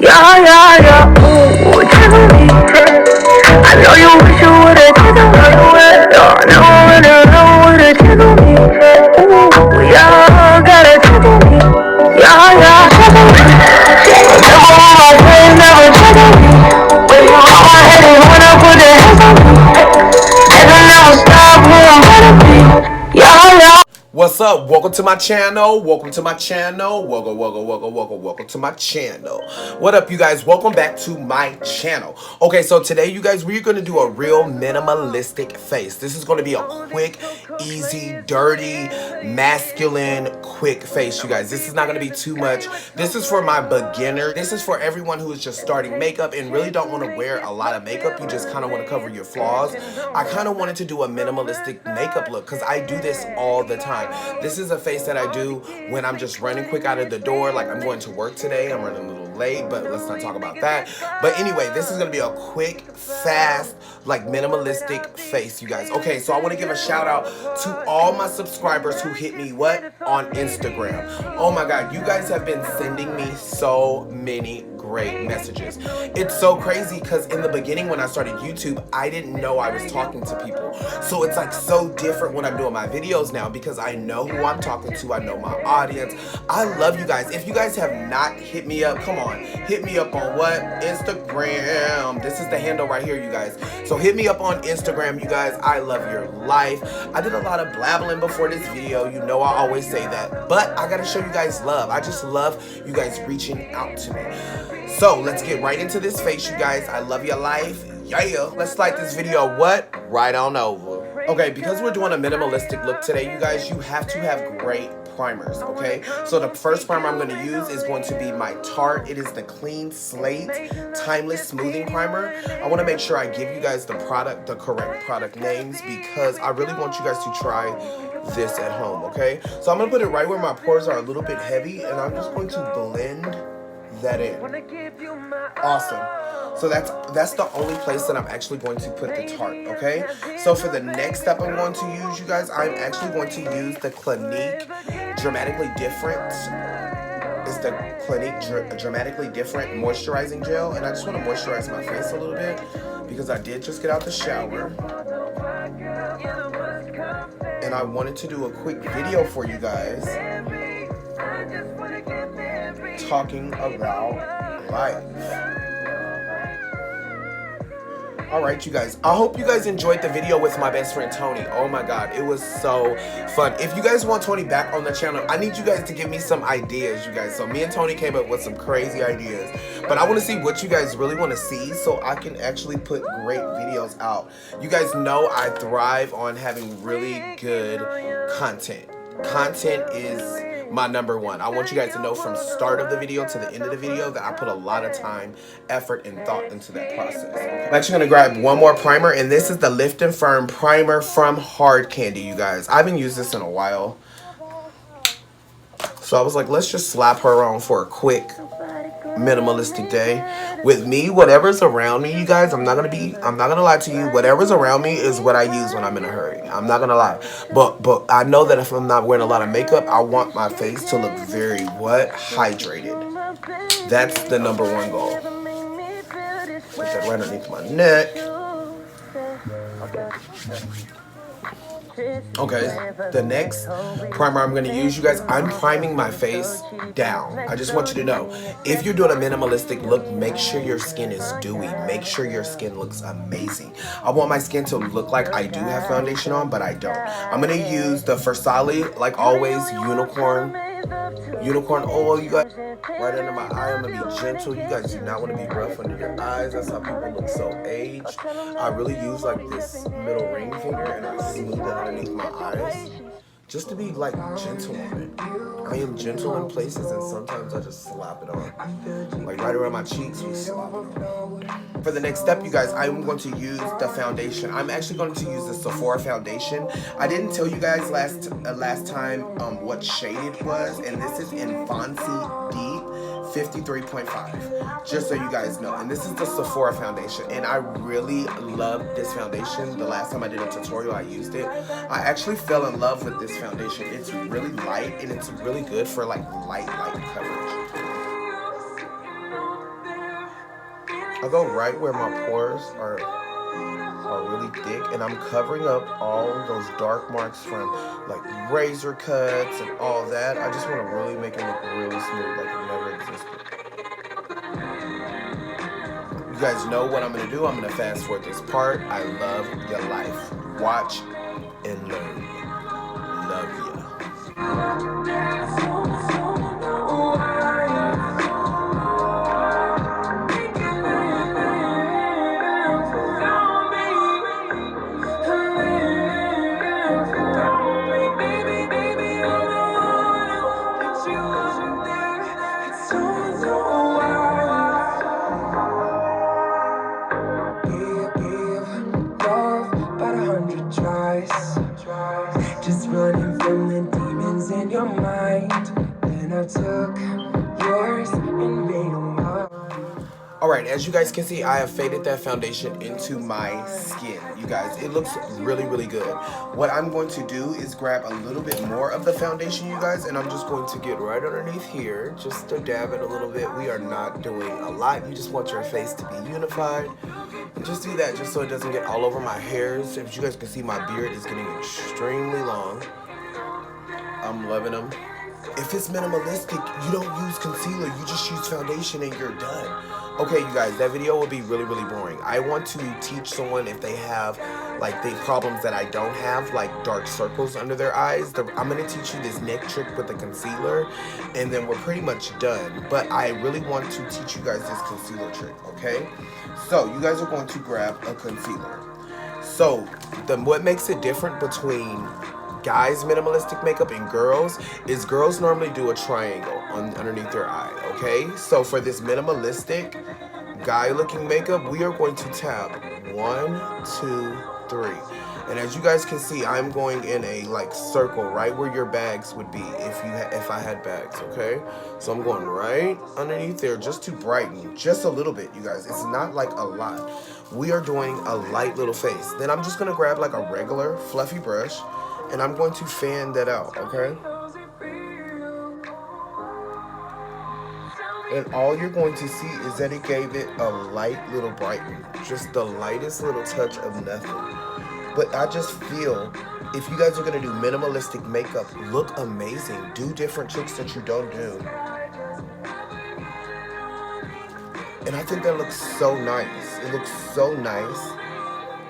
Yeah, yeah, yeah. Ooh, tell me. I know you wish you would've taken me away. Now I'm running around with a tickle me. Ooh, yeah, gotta tickle me. Yeah, yeah, tickle me. Remember when my friends never tickle me? When you on my head and when I put the hands on me. And I never stop who I'm gonna be. Yeah, yeah. What's up? Welcome to my channel. Welcome to my channel. Welcome to my channel. What up, you guys? Welcome back to my channel. Okay, so today, you guys, we're going to do a real minimalistic face. This is going to be a quick, easy, dirty, masculine, quick face, you guys. This is not going to be too much. This is for my beginner. This is for everyone who is just starting makeup and really don't want to wear a lot of makeup. You just kind of want to cover your flaws. I kind of wanted to do a minimalistic makeup look because I do this all the time. This is a face that I do when I'm just running quick out of the door. Like, I'm going to work today. I'm running a little late, but let's not talk about that. But anyway, this is going to be a quick, fast, like, minimalistic face, you guys. Okay, so I want to give a shout out to all my subscribers who hit me, on Instagram. Oh my God, you guys have been sending me so many great messages. It's so crazy because in the beginning when I started YouTube, I didn't know I was talking to people. So it's like so different when I'm doing my videos now because I know who I'm talking to. I know my audience. I love you guys. If you guys have not hit me up, come on. Hit me up on what? Instagram. This is the handle right here, you guys. So hit me up on Instagram, you guys. I love your life. I did a lot of blabbling before this video. You know I always say that. But I gotta show you guys love. I just love you guys reaching out to me. So let's get right into this face, you guys. I love your life. Yeah. Let's like this video right on over. Okay, because we're doing a minimalistic look today, you guys, you have to have great primers, okay? So the first primer I'm going to use is going to be my Tarte. It is the Clean Slate Timeless Smoothing Primer. I want to make sure I give you guys the correct product names because I really want you guys to try this at home, okay? So I'm going to put it right where my pores are a little bit heavy, and I'm just going to blend that in. Awesome. So that's the only place that I'm actually going to put the Tarte, okay? So for the next step I'm going to use, you guys, I'm actually going to use the Clinique Dramatically Different. It's the Clinique Dramatically Different Moisturizing Gel, and I just want to moisturize my face a little bit because I did just get out the shower. And I wanted to do a quick video for you guys talking about life. Alright, you guys, I hope you guys enjoyed the video with my best friend Tony. Oh my God, it was so fun. If you guys want Tony back on the channel, I need you guys to give me some ideas, you guys. So me and Tony came up with some crazy ideas, but I want to see what you guys really want to see so I can actually put great videos out. You guys know I thrive on having really good content. Content is my number one. I want you guys to know from start of the video to the end of the video that I put a lot of time, effort, and thought into that process. I'm actually going to grab one more primer, and this is the Lift and Firm Primer from Hard Candy, you guys. I haven't used this in a while. So I was like, let's just slap her on for a quick minimalistic day. With me, whatever's around me, you guys, I'm not gonna lie to you, whatever's around me is what I use when I'm in a hurry. I'm not gonna lie. But I know that if I'm not wearing a lot of makeup, I want my face to look very hydrated. That's the number one goal. Put that right underneath my neck. Okay, the next primer I'm going to use, you guys, I'm priming my face down. I just want you to know, if you're doing a minimalistic look, make sure your skin is dewy. Make sure your skin looks amazing. I want my skin to look like I do have foundation on, but I don't. I'm going to use the Versali, like always, unicorn oil, you guys, right under my eye. I'm going to be gentle. You guys do not want to be rough under your eyes. That's how people look so aged. I really use like this middle ring finger and I smooth it underneath my eyes just to be like gentle on it. I am gentle in places and sometimes I just slap it on. Like right around my cheeks, we slap it on. For the next step, you guys, I'm going to use the foundation. I'm actually going to use the Sephora foundation. I didn't tell you guys last time what shade it was, and this is in Fancy Deep 53.5, just so you guys know. And this is the Sephora foundation, and I really love this foundation. The last time I did a tutorial, I used it. I actually fell in love with this foundation. It's really light, and it's really good for like light coverage. I'll go right where my pores are really thick, and I'm covering up all those dark marks from like razor cuts and all that. I just want to really make it look really smooth, like it never existed. You guys know what I'm gonna do. I'm gonna fast forward this part. I love your life. Watch and learn. Love ya. Just running from the demons in your mind. Then I took yours and made them mine. Alright, as you guys can see, I have faded that foundation into my skin. You guys, it looks really, really good. What I'm going to do is grab a little bit more of the foundation, you guys, and I'm just going to get right underneath here, just to dab it a little bit. We are not doing a lot. You just want your face to be unified. And just do that just so it doesn't get all over my hairs. If you guys can see, my beard is getting extremely long. I'm loving them. If it's minimalistic, you don't use concealer. You just use foundation and you're done. Okay, you guys, that video will be really, really boring. I want to teach someone if they have like the problems that I don't have, like dark circles under their eyes. I'm going to teach you this neck trick with the concealer, and then we're pretty much done. But I really want to teach you guys this concealer trick, okay? So you guys are going to grab a concealer. So what makes it different between guys' minimalistic makeup and girls is girls normally do a triangle underneath their eye, okay? So for this minimalistic guy looking makeup, we are going to tap 1, 2, 3. And as you guys can see, I'm going in a like circle right where your bags would be if I had bags, okay? So I'm going right underneath there just to brighten just a little bit, you guys. It's not like a lot. We are doing a light little face. Then I'm just gonna grab like a regular fluffy brush, and I'm going to fan that out, okay? And all you're going to see is that it gave it a light little brighten. Just the lightest little touch of nothing. But I just feel, if you guys are going to do minimalistic makeup, look amazing. Do different tricks that you don't do. And I think that looks so nice. It looks so nice.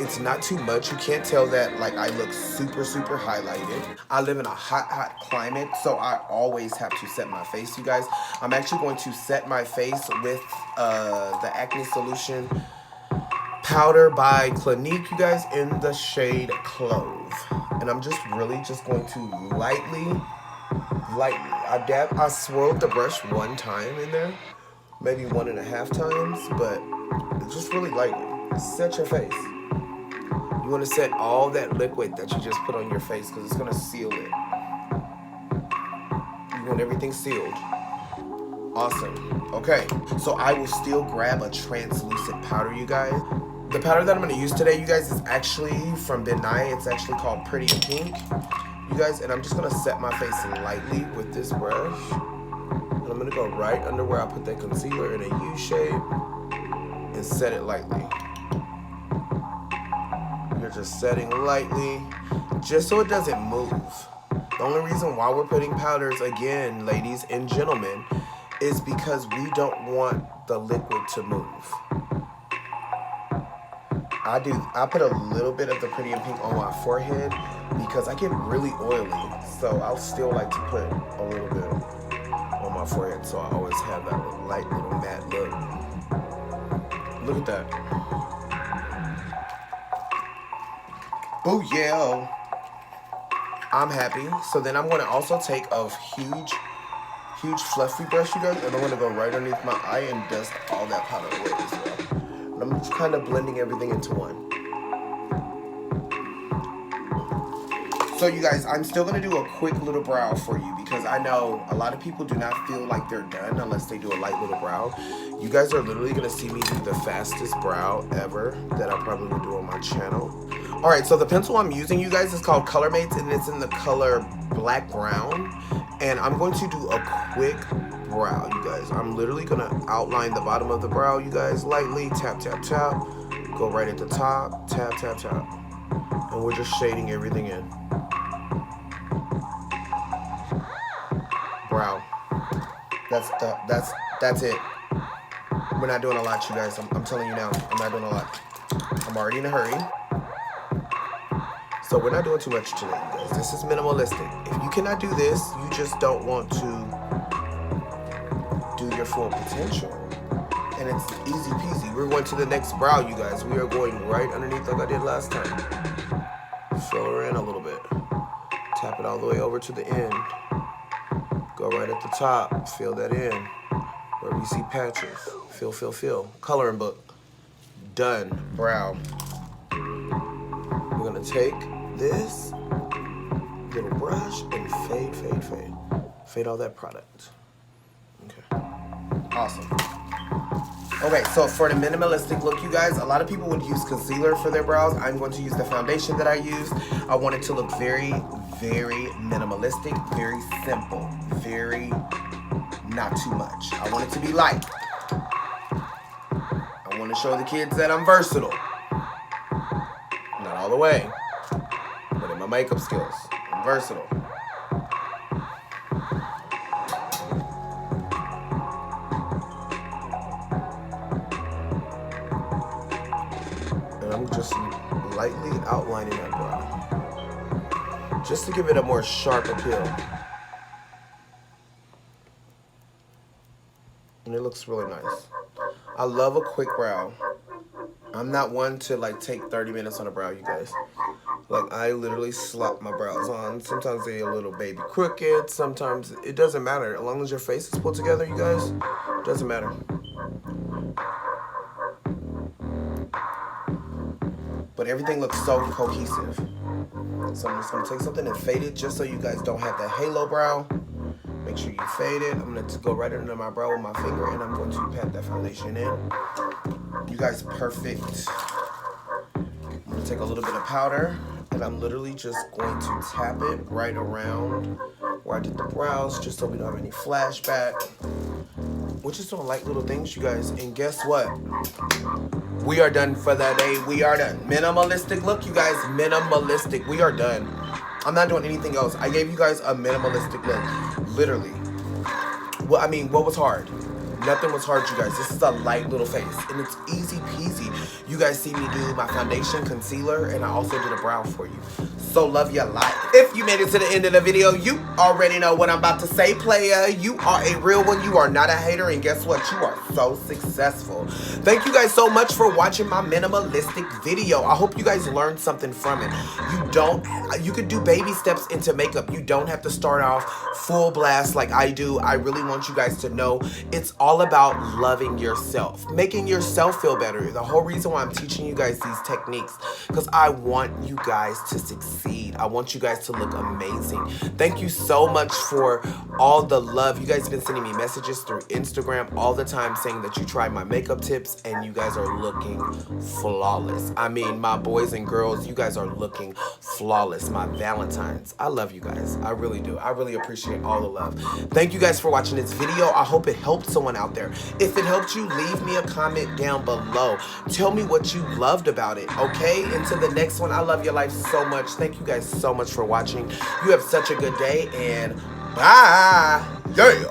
It's not too much. You can't tell that like I look super, super highlighted. I live in a hot, hot climate, so I always have to set my face, you guys. I'm actually going to set my face with the Acne Solution powder by Clinique, you guys, in the shade Clove. And I'm just really just going to lightly, I swirled the brush one time in there, maybe 1.5 times, but just really lightly. Set your face. You want to set all that liquid that you just put on your face because it's going to seal it. You want everything sealed. Awesome. Okay, so I will still grab a translucent powder, you guys. The powder that I'm going to use today, you guys, is actually from Ben Nye. It's actually called Pretty in Pink, you guys. And I'm just going to set my face lightly with this brush. And I'm going to go right under where I put that concealer in a U shape and set it lightly. You're just setting lightly, just so it doesn't move. The only reason why we're putting powders, again, ladies and gentlemen, is because we don't want the liquid to move. I put a little bit of the Pretty in Pink on my forehead because I get really oily, so I'll still like to put a little bit on my forehead, so I always have that light little matte look. Look at that. Oh yeah, I'm happy. So then I'm going to also take a huge fluffy brush, you guys, and I'm going to go right underneath my eye and dust all that powder away as well. And I'm just kind of blending everything into one. So you guys, I'm still going to do a quick little brow for you because I know a lot of people do not feel like they're done unless they do a light little brow. You guys are literally going to see me do the fastest brow ever that I probably will do on my channel. Alright, so the pencil I'm using, you guys, is called Colormates, and it's in the color black brown. And I'm going to do a quick brow, you guys. I'm literally gonna outline the bottom of the brow, you guys, lightly. Tap, tap, tap. Go right at the top. Tap, tap, tap. And we're just shading everything in. Brow. That's it. We're not doing a lot, you guys. I'm telling you now. I'm not doing a lot. I'm already in a hurry. So we're not doing too much today, you guys. This is minimalistic. If you cannot do this, you just don't want to do your full potential. And it's easy peasy. We're going to the next brow, you guys. We are going right underneath like I did last time. Fill her in a little bit. Tap it all the way over to the end. Go right at the top. Fill that in. Where we see patches. Fill, fill, fill. Coloring book. Done. Brow. We're gonna take this little brush and fade, fade, fade. Fade all that product. Okay. Awesome. Okay, so for the minimalistic look, you guys, a lot of people would use concealer for their brows. I'm going to use the foundation that I used. I want it to look very, very minimalistic, very simple, very not too much. I want it to be light. I want to show the kids that I'm versatile. Not all the way, but in my makeup skills, I'm versatile. And I'm just lightly outlining that brow, just to give it a more sharp appeal. And it looks really nice. I love a quick brow. I'm not one to like take 30 minutes on a brow, you guys. Like, I literally slap my brows on. Sometimes they're a little baby crooked. Sometimes it doesn't matter. As long as your face is put together, you guys, it doesn't matter. But everything looks so cohesive. So I'm just gonna take something and fade it just so you guys don't have that halo brow. Make sure you fade it. I'm gonna go right under my brow with my finger and I'm going to pat that foundation in. You guys, perfect. I'm gonna take a little bit of powder and I'm literally just going to tap it right around where I did the brows, just so we don't have any flashback. We're just doing light little things, you guys. And guess what? We are done for the day. We are done. Minimalistic look, you guys. Minimalistic. We are done. I'm not doing anything else. I gave you guys a minimalistic look. Literally. Well, I mean, what was hard? Nothing was hard, you guys. This is a light little face. And it's easy peasy. You guys see me do my foundation, concealer, and I also did a brow for you. So love your life. If you made it to the end of the video, you already know what I'm about to say, player. You are a real one. You are not a hater. And guess what? You are so successful. Thank you guys so much for watching my minimalistic video. I hope you guys learned something from it. You could do baby steps into makeup. You don't have to start off full blast like I do. I really want you guys to know it's all about loving yourself, making yourself feel better. The whole reason why I'm teaching you guys these techniques, because I want you guys to succeed. I want you guys to look amazing. Thank you so much for all the love. You guys have been sending me messages through Instagram all the time saying that you tried my makeup tips and you guys are looking flawless. I mean, my boys and girls, you guys are looking flawless. My Valentines. I love you guys. I really do. I really appreciate all the love. Thank you guys for watching this video. I hope it helped someone out there. If it helped you, leave me a comment down below. Tell me what you loved about it, okay? Until the next one, I love your life so much. Thank you guys so much for watching. You have such a good day, and bye. Yeah.